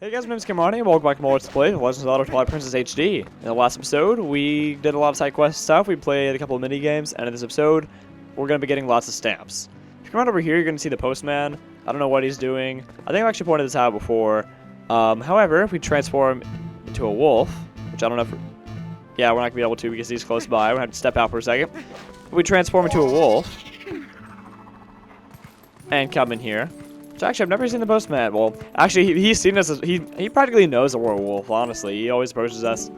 Hey guys, my name is Kimani, and welcome back to more Let's Play Legends of Zelda Twilight Princess HD. In the last episode, we did a lot of side quest stuff, we played a couple of mini games, and in this episode, we're going to be getting lots of stamps. If you come on over here, you're going to see the postman. I don't know what he's doing. I think I actually pointed this out before. However, if we transform into a wolf, which I don't know if... Yeah, we're not going to be able to because he's close by. We're going to have to step out for a second. If we transform into a wolf, and come in here... So actually, I've never seen the postman. Well, actually, he's seen us. He practically knows that we're a wolf. Honestly, he always approaches us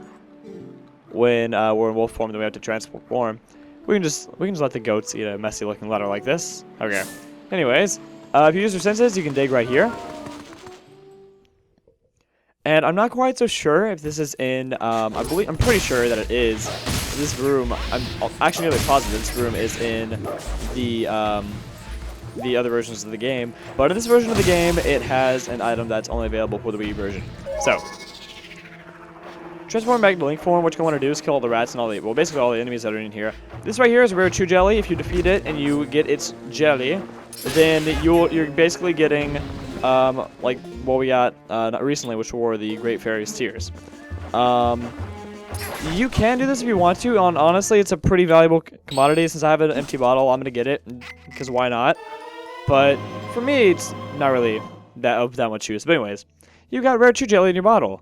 when we're in wolf form. Then we have to transform. We can just let the goats eat a messy-looking letter like this. Okay. Anyways, if you use your senses, you can dig right here. And I'm not quite so sure if this is in. I'm pretty sure that it is. This room. I'm actually nearly positive this room is in the other versions of the game, but in this version of the game, it has an item that's only available for the Wii version. So, transform back to Link form. What you're going to want to do is kill all the rats and basically all the enemies that are in here. This right here is a rare chew jelly. If you defeat it and you get its jelly, then you're basically getting like what we got not recently, which were the Great Fairy's Tears. You can do this if you want to. Honestly, it's a pretty valuable commodity. Since I have an empty bottle, I'm gonna get it because why not? But for me, it's not really that much use. But anyways, you got rare chew jelly in your bottle.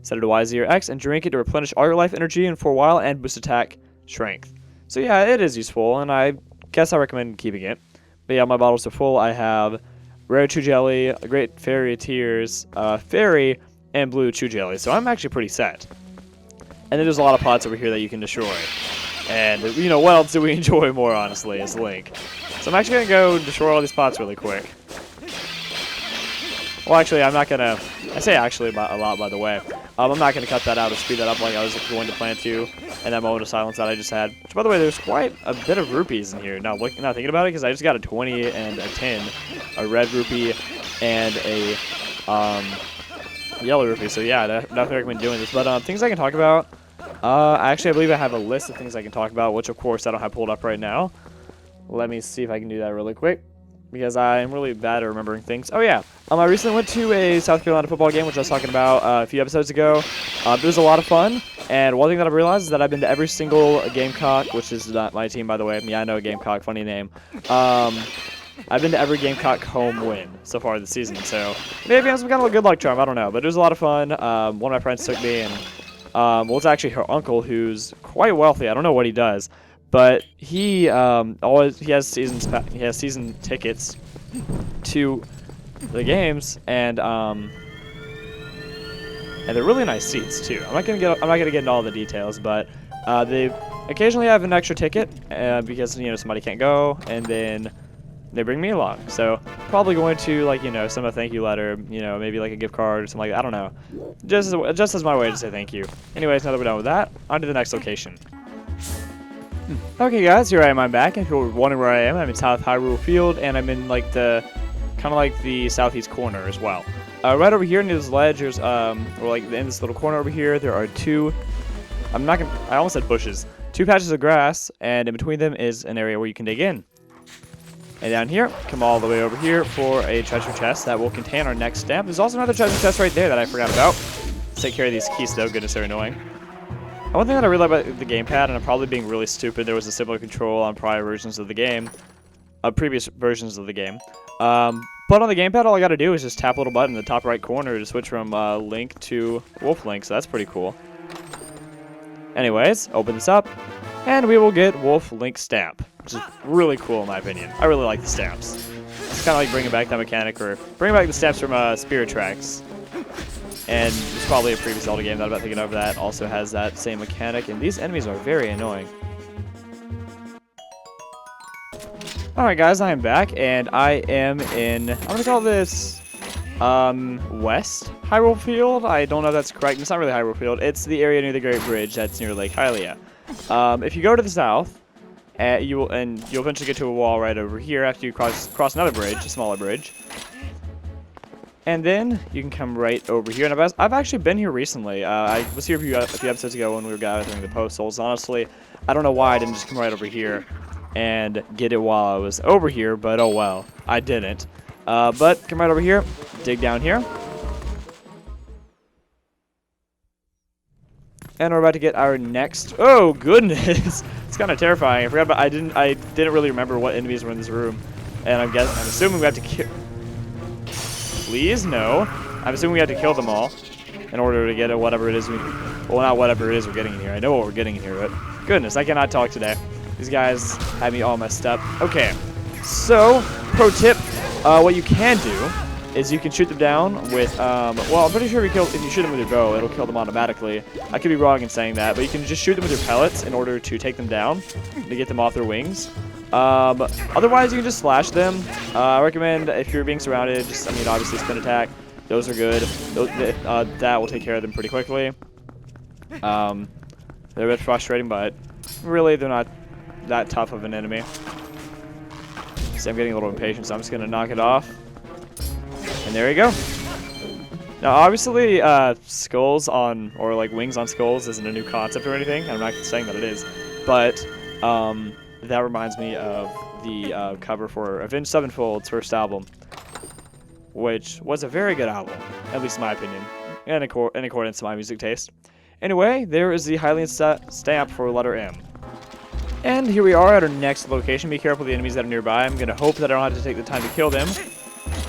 Set it to Y, Z, or X and drink it to replenish all your life energy and for a while and boost attack strength. So yeah, it is useful, and I guess I recommend keeping it. But yeah, my bottles are full. I have rare chew jelly, a Great Fairy Tears, fairy, and blue chew jelly. So I'm actually pretty set. And then there's a lot of pots over here that you can destroy. And, you know, what else do we enjoy more, honestly, as Link? So I'm actually going to go destroy all these pots really quick. Well, actually, I'm not going to... I say actually a lot, by the way. I'm not going to cut that out or speed that up like I was going to plan to in that moment of silence that I just had. Which, by the way, there's quite a bit of rupees in here. Now thinking about it, because I just got a 20 and a 10. A red rupee and a... yellow rupee. So yeah, definitely recommend doing this. But things I can talk about... actually, I believe I have a list of things I can talk about, which of course I don't have pulled up right now. Let me see if I can do that really quick, because I'm really bad at remembering things. Oh yeah, I recently went to a South Carolina football game, which I was talking about a few episodes ago. It was a lot of fun, and one thing that I've realized is that I've been to every single Gamecock, which is not my team, by the way. Yeah, I know Gamecock, funny name. I've been to every Gamecock home win so far this season, so maybe I'm some kind of a good luck charm, I don't know. But it was a lot of fun. One of my friends took me, and well, it's actually her uncle who's quite wealthy. I don't know what he does, but he has season tickets to the games, and they're really nice seats too. I'm not gonna get into all the details, but they occasionally have an extra ticket because somebody can't go, and then they bring me along. So probably going to send a thank you letter, maybe like a gift card or something like that. I don't know. Just as my way to say thank you. Anyways, now that we're done with that, on to the next location. Okay guys, here I am, I'm back. If you're wondering where I am, I'm in South Hyrule Field, and I'm in the southeast corner as well. Right over here near this ledge, there's in this little corner over here, there are two, I almost said bushes. Two patches of grass, and in between them is an area where you can dig in. And down here, come all the way over here for a treasure chest that will contain our next stamp. There's also another treasure chest right there that I forgot about. Let's take care of these keys though, goodness, they're annoying. One thing that I really like about the gamepad, and I'm probably being really stupid, there was a similar control on prior versions of the game, previous versions of the game. But on the gamepad, all I gotta do is just tap a little button in the top right corner to switch from Link to Wolf Link, so that's pretty cool. Anyways, open this up, and we will get Wolf Link Stamp, which is really cool in my opinion. I really like the stamps. It's kind of like bringing back that mechanic, or bringing back the stamps from Spirit Tracks. And there's probably a previous Zelda game that I'm about thinking of that also has that same mechanic, and these enemies are very annoying. Alright guys, I am back, and I am in, I'm gonna call this, West Hyrule Field. I don't know if that's correct. It's not really Hyrule Field. It's the area near the Great Bridge that's near Lake Hylia. If you go to the south, you'll eventually get to a wall right over here after you cross another bridge, a smaller bridge. And then you can come right over here. And I've actually been here recently. I was here a few episodes ago when we were gathering the post souls. Honestly, I don't know why I didn't just come right over here and get it while I was over here, but oh well, I didn't. But come right over here, dig down here. And we're about to get our next. Oh goodness, it's kind of terrifying. I forgot, but I didn't really remember what enemies were in this room, and I'm assuming we have to kill. Please no. I'm assuming we have to kill them all in order to get whatever it is well, not whatever it is we're getting in here. I know what we're getting in here, but goodness, I cannot talk today. These guys have me all messed up. Okay, so pro tip: what you can do is you can shoot them down with, well, I'm pretty sure if you shoot them with your bow, it'll kill them automatically. I could be wrong in saying that, but you can just shoot them with your pellets in order to take them down, to get them off their wings. Otherwise, you can just slash them. I recommend, if you're being surrounded, just, I mean, obviously spin attack. Those are good. That will take care of them pretty quickly. They're a bit frustrating, but really, they're not that tough of an enemy. See, I'm getting a little impatient, so I'm just going to knock it off. And there you go. Now, obviously, skulls on, or like wings on skulls isn't a new concept or anything. I'm not saying that it is. But that reminds me of the cover for Avenged Sevenfold's first album, which was a very good album, at least in my opinion, in accordance to my music taste. Anyway, there is the Hylian stamp for letter M. And here we are at our next location. Be careful of the enemies that are nearby. I'm going to hope that I don't have to take the time to kill them.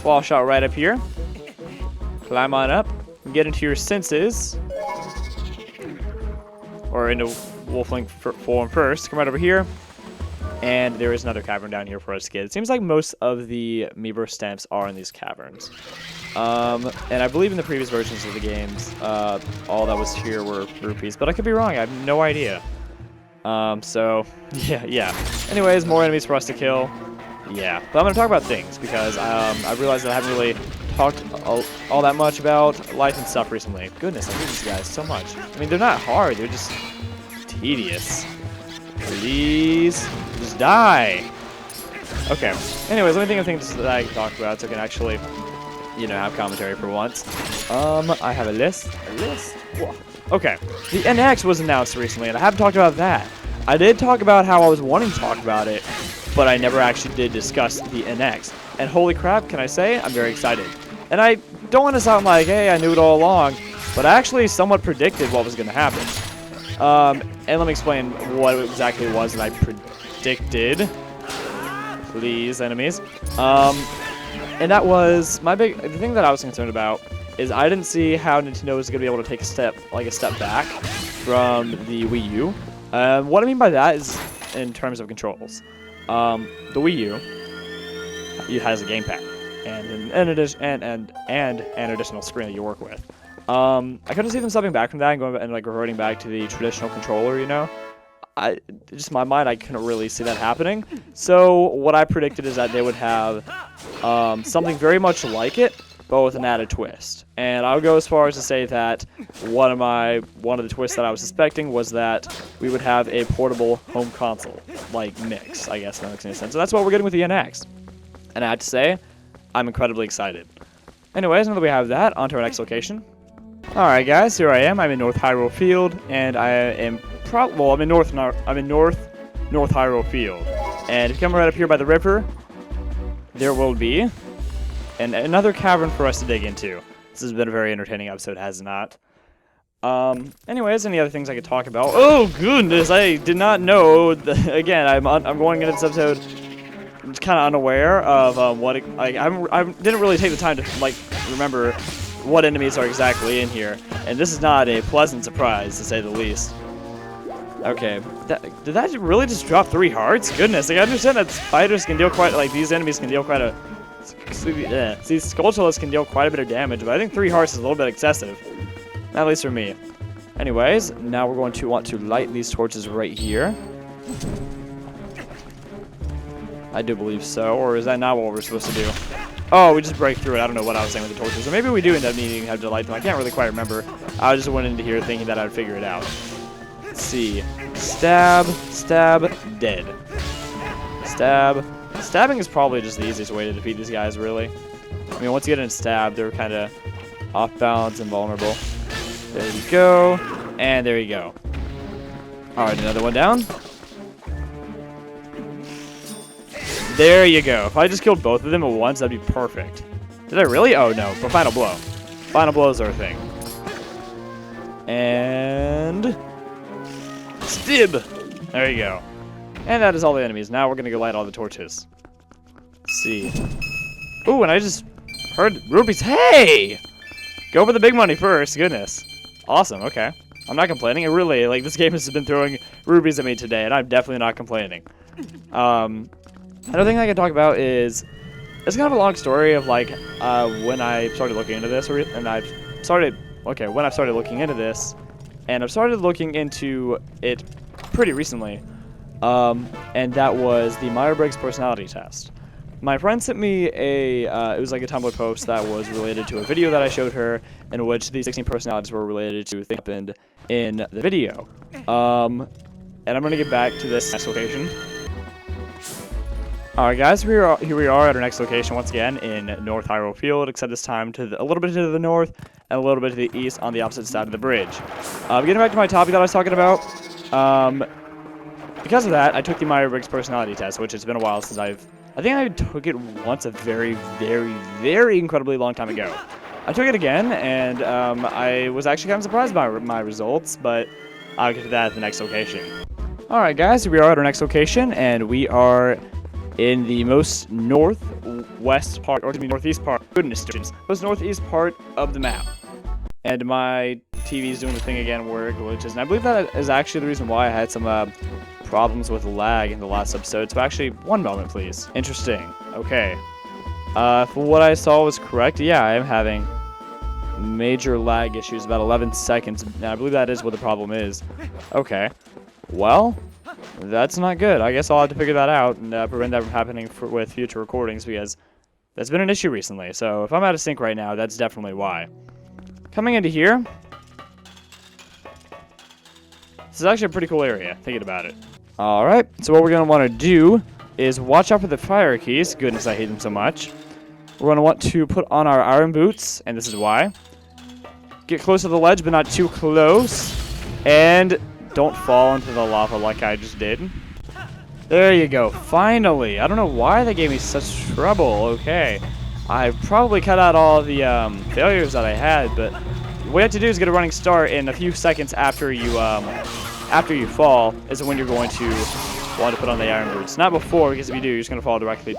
Wall shot right up here. Climb on up. Get into your senses. Or into Wolfling form first. Come right over here. And there is another cavern down here for us to get. It seems like most of the Miiverse stamps are in these caverns. And I believe in the previous versions of the games, all that was here were rupees. But I could be wrong. I have no idea. So, yeah. Anyways, more enemies for us to kill. Yeah, but I'm going to talk about things because I realized that I haven't really talked all that much about life and stuff recently. Goodness, I hate these guys so much. I mean, they're not hard, they're just tedious. Please, just die. Okay, anyways, let me think of things that I can talk about so I can actually, you know, have commentary for once. I have a list. Whoa. Okay, the NX was announced recently, and I haven't talked about that. I did talk about how I was wanting to talk about it, but I never actually did discuss the NX. And holy crap, can I say, I'm very excited. And I don't want to sound like, hey, I knew it all along, but I actually somewhat predicted what was going to happen. And let me explain what exactly it was that I predicted. Please, enemies. And that was the thing that I was concerned about is I didn't see how Nintendo was going to be able to take a step back from the Wii U. What I mean by that is in terms of controls. The Wii U it has a gamepad and an additional screen that you work with. I couldn't see them stepping back from that and going and like reverting back to the traditional controller. You know, just in my mind, I couldn't really see that happening. So what I predicted is that they would have something very much like it, but with an added twist. And I'll go as far as to say that one of the twists that I was suspecting was that we would have a portable home console like mix. I guess that makes any sense. So that's what we're getting with the NX. And I have to say, I'm incredibly excited. Anyways, now that we have that, on to our next location. Alright guys, here I am. I'm in North Hyrule Field, and I am I'm in North Hyrule Field. And if you come right up here by the river, there will be another cavern for us to dig into. This has been a very entertaining episode, has it not? Anyways, any other things I could talk about? Oh goodness, I did not know. Again, I'm going into this episode kind of unaware of I didn't really take the time to like remember what enemies are exactly in here, and this is not a pleasant surprise to say the least. Okay, did that really just drop 3 hearts? Goodness, like, I understand that spiders can deal these enemies can deal quite a. These Skulltulas can deal quite a bit of damage, but I think 3 hearts is a little bit excessive, at least for me. Anyways, now we're going to want to light these torches right here. I do believe so, or is that not what we're supposed to do? Oh, we just break through it. I don't know what I was saying with the torches. Or maybe we do end up needing to have to light them. I can't really quite remember. I just went into here thinking that I would figure it out. Let's see. Stab, dead. Stab. Stabbing is probably just the easiest way to defeat these guys, really. I mean, once you get in stab, they're kind of off balance and vulnerable. There you go. And there you go. Alright, another one down. There you go. If I just killed both of them at once, that'd be perfect. Did I really? Oh, no. But final blow. Final blows are a thing. And stib. There you go. And that is all the enemies. Now we're gonna go light all the torches. Let's see. Ooh, and I just heard rupees. Hey! Go for the big money first. Goodness. Awesome. Okay. I'm not complaining. It really, like, this game has been throwing rupees at me today, and I'm definitely not complaining. Another thing I can talk about is, it's kind of a long story of, like, when I started looking into this, and I've started looking into this, and I've started looking into it pretty recently, and that was the Myers-Briggs personality test. My friend sent me it was like a Tumblr post that was related to a video that I showed her, in which the 16 personalities were related to things that happened in the video. And I'm going to get back to this next location. Alright guys, here we are at our next location once again in North Hyrule Field, except this time a little bit to the north and a little bit to the east on the opposite side of the bridge. Getting back to my topic that I was talking about, because of that, I took the Myers-Briggs personality test, which has been a while since I think I took it once a very, very, very incredibly long time ago. I took it again, and I was actually kind of surprised by my results, but I'll get to that at the next location. Alright guys, here we are at our next location, and we are in the most northwest part, or excuse me, northeast part, goodness gracious, most northeast part of the map. And my TV is doing the thing again where it glitches, and I believe that is actually the reason why I had some problems with lag in the last episode. So actually, one moment please. Interesting. Okay. If what I saw was correct, yeah, I am having major lag issues, about 11 seconds, and I believe that is what the problem is. Okay. Well, that's not good. I guess I'll have to figure that out and prevent that from happening with future recordings, because that's been an issue recently. So if I'm out of sync right now, that's definitely why. Coming into here, this is actually a pretty cool area, thinking about it. Alright, so what we're going to want to do is watch out for the fire keys. Goodness, I hate them so much. We're going to want to put on our iron boots, and this is why. Get close to the ledge, but not too close. And don't fall into the lava like I just did. There you go, finally. I don't know why they gave me such trouble. Okay, I probably cut out all the failures that I had, but what you have to do is get a running start in a few seconds after you fall is when you're going to want to put on the iron boots. Not before, because if you do, you're just going to fall directly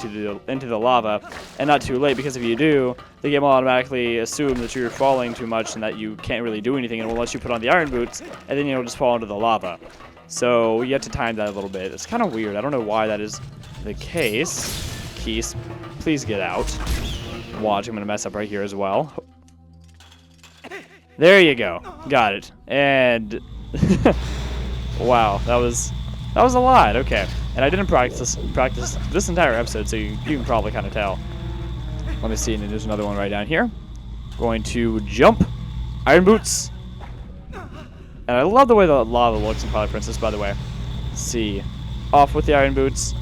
into the lava, and not too late, because if you do, the game will automatically assume that you're falling too much and that you can't really do anything unless you put on the iron boots, and then you'll just fall into the lava. So you have to time that a little bit. It's kind of weird. I don't know why that is the case. Keys, please get out. Watch, I'm going to mess up right here as well. There you go. Got it. And wow, that was a lot. Okay, and I didn't practice this entire episode, so you can probably kind of tell. Let me see, and there's another one right down here. Going to jump, iron boots, and I love the way the lava looks in Twilight Princess. By the way, let's see, off with the iron boots,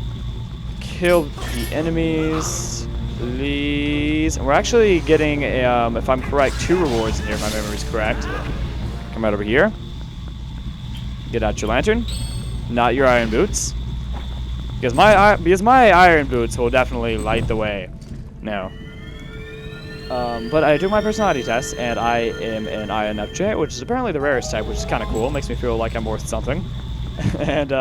kill the enemies, please. And we're actually getting, if I'm correct, 2 rewards in here. If my memory's correct. Come right over here. Get out your lantern. Not your iron boots, because my iron boots will definitely light the way. No. But I took my personality test, and I am an INFJ, which is apparently the rarest type, which is kind of cool. It makes me feel like I'm worth something. And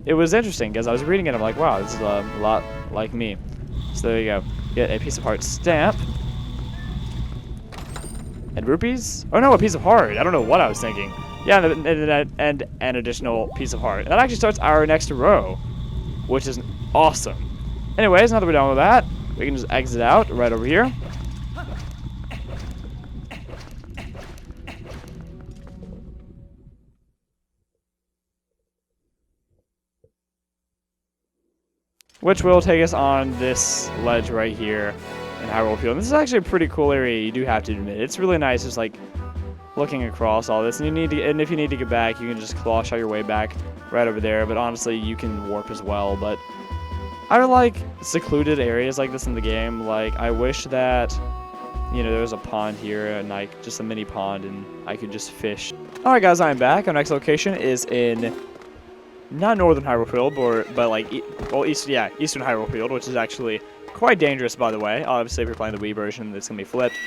it was interesting because I was reading it. I'm like, wow, this is a lot like me. So there you go. Get a piece of heart stamp. And rupees? Oh no, a piece of heart. I don't know what I was thinking. Yeah, and an additional piece of heart. And that actually starts our next row, which is awesome. Anyways, now that we're done with that, we can just exit out right over here. Which will take us on this ledge right here in Hyrule Field. And this is actually a pretty cool area, you do have to admit. It's really nice just like looking across all this, and if you need to get back, you can just claw shot your way back right over there. But honestly, you can warp as well. But I like secluded areas like this in the game. Like, I wish that, you know, there was a pond here, and like just a mini pond, and I could just fish. All right, guys, I'm back. Our next location is in not northern Hyrule Field, but like eastern Hyrule Field, which is actually quite dangerous, by the way. Obviously, if you're playing the Wii version, it's gonna be flipped.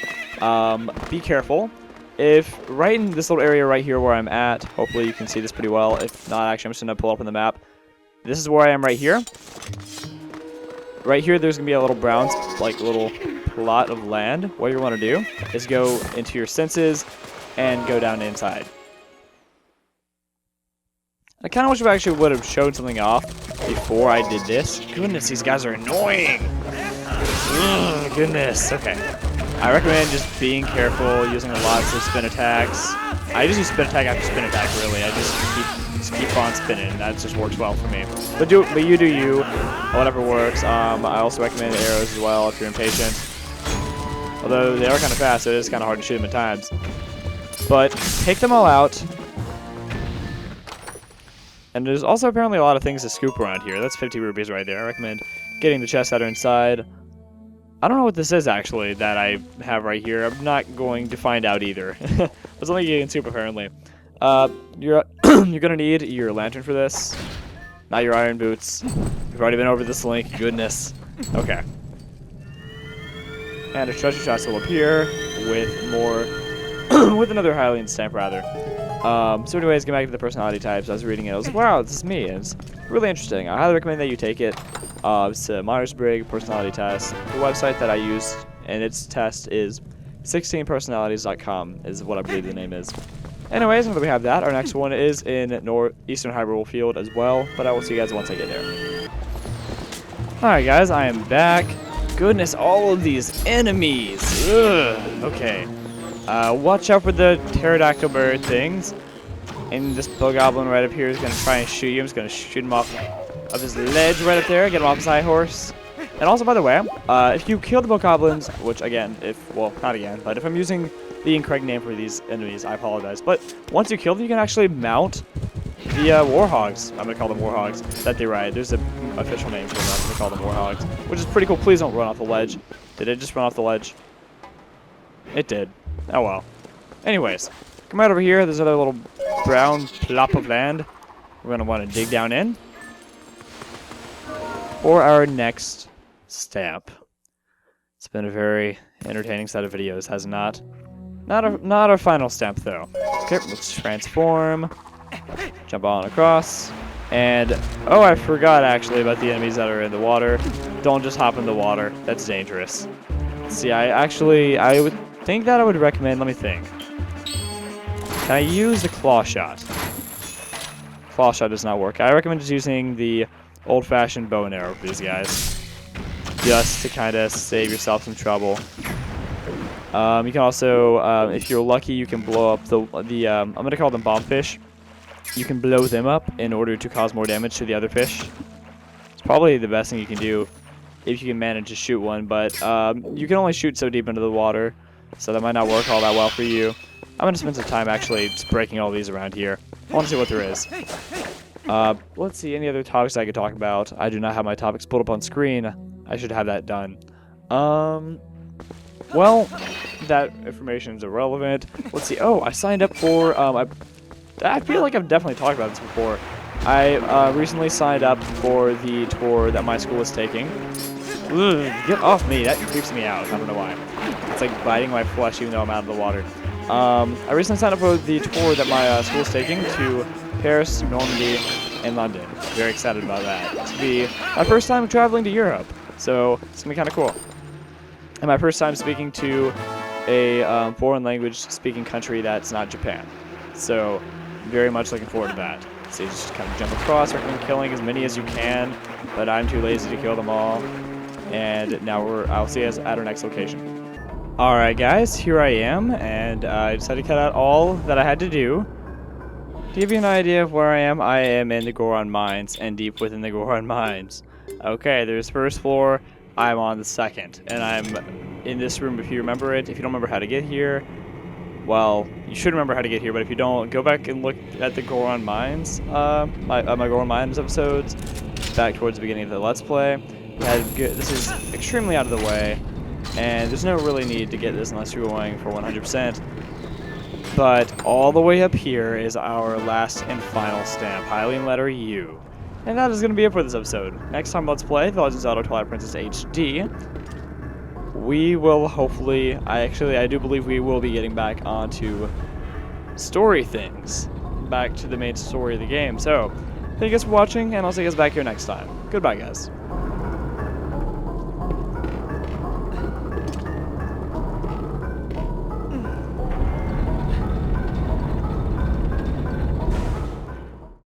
Be careful. if right in this little area right here where I'm at, hopefully you can see this pretty well. If not, actually, I'm just going to pull up on the map. This is where I am right here. Right here, there's going to be a little brown, like, little plot of land. What you want to do is go into your senses and go down inside. I kind of wish I actually would have showed something off before I did this. Goodness, these guys are annoying. Ugh, goodness. Okay. I recommend just being careful, using lots of spin attacks. I just use spin attack after spin attack, really. I just keep on spinning. That just works well for me. But you do you. Whatever works. I also recommend arrows as well if you're impatient. Although they are kind of fast, so it is kind of hard to shoot them at times. But take them all out. And there's also apparently a lot of things to scoop around here. That's 50 rupees right there. I recommend getting the chests that are inside. I don't know what this is, actually, that I have right here. I'm not going to find out either. But something you can scoop, apparently. You're going to need your lantern for this. Not your iron boots. We've already been over this link. Goodness. Okay. And a treasure chest will appear with more... with another Hylian stamp, rather. So anyways, getting back to the personality types, I was reading it. I was like, wow, this is me. And it's really interesting. I highly recommend that you take it. It's a Myers-Briggs personality test. The website that I used and its test is 16personalities.com is what I believe the name is. Anyways, now that we have that, our next one is in Eastern Hyrule Field as well, but I will see you guys once I get there. Alright guys, I am back. Goodness, all of these enemies. Ugh. Okay. Watch out for the pterodactyl bird things. And this bogoblin right up here is going to try and shoot you. I'm just going to shoot him off of his ledge right up there. Get him off his high horse. And also, by the way, if you kill the bogoblins, which again, well, not again, but if I'm using the incorrect name for these enemies, I apologize. But once you kill them, you can actually mount the warhogs. I'm going to call them warhogs that they ride. There's an official name for them. I'm going to call them warhogs, which is pretty cool. Please don't run off the ledge. Did it just run off the ledge? It did. Oh well. Anyways, come right over here. There's another little brown plop of land we're going to want to dig down in for our next stamp. It's been a very entertaining set of videos, has it not? Not our final stamp, though. Okay, let's transform. Jump on across. And, oh, I forgot, actually, about the enemies that are in the water. Don't just hop in the water. That's dangerous. See, I would think that I would recommend, let me think. Can I use the claw shot? Claw shot does not work. I recommend just using the old-fashioned bow and arrow for these guys. Just to kind of save yourself some trouble. You can also, if you're lucky, you can blow up the I'm going to call them bombfish. You can blow them up in order to cause more damage to the other fish. It's probably the best thing you can do if you can manage to shoot one, but you can only shoot so deep into the water, so that might not work all that well for you. I'm going to spend some time actually just breaking all these around here. I want to see what there is. Let's see, any other topics I could talk about. I do not have my topics pulled up on screen. I should have that done. Well, that information is irrelevant. Let's see. Oh, I signed up for, I feel like I've definitely talked about this before. I recently signed up for the tour that my school is taking. Ugh, get off me. That creeps me out. I don't know why. It's like biting my flesh even though I'm out of the water. I recently signed up for the tour that my school is taking to Paris, Normandy, and London. Very excited about that. It's going to be my first time traveling to Europe, so it's going to be kind of cool. And my first time speaking to a foreign language speaking country that's not Japan. So, very much looking forward to that. So you just kind of jump across, recommend killing as many as you can, but I'm too lazy to kill them all. And now I'll see you at our next location. Alright guys, here I am, and I decided to cut out all that I had to do. To give you an idea of where I am in the Goron Mines, and deep within the Goron Mines. Okay, there's first floor, I'm on the second, and I'm in this room if you remember it. If you don't remember how to get here, well, you should remember how to get here, but if you don't, go back and look at the Goron Mines, my Goron Mines episodes, back towards the beginning of the Let's Play. This is extremely out of the way, and there's no really need to get this unless you're going for 100%. But all the way up here is our last and final stamp, Hylian letter U. And that is going to be it for this episode. Next time, let's play The Legend of Zelda Twilight Princess HD. we will hopefully, I do believe we will be getting back onto story things, back to the main story of the game. So, thank you guys for watching, and I'll see you guys back here next time. Goodbye, guys.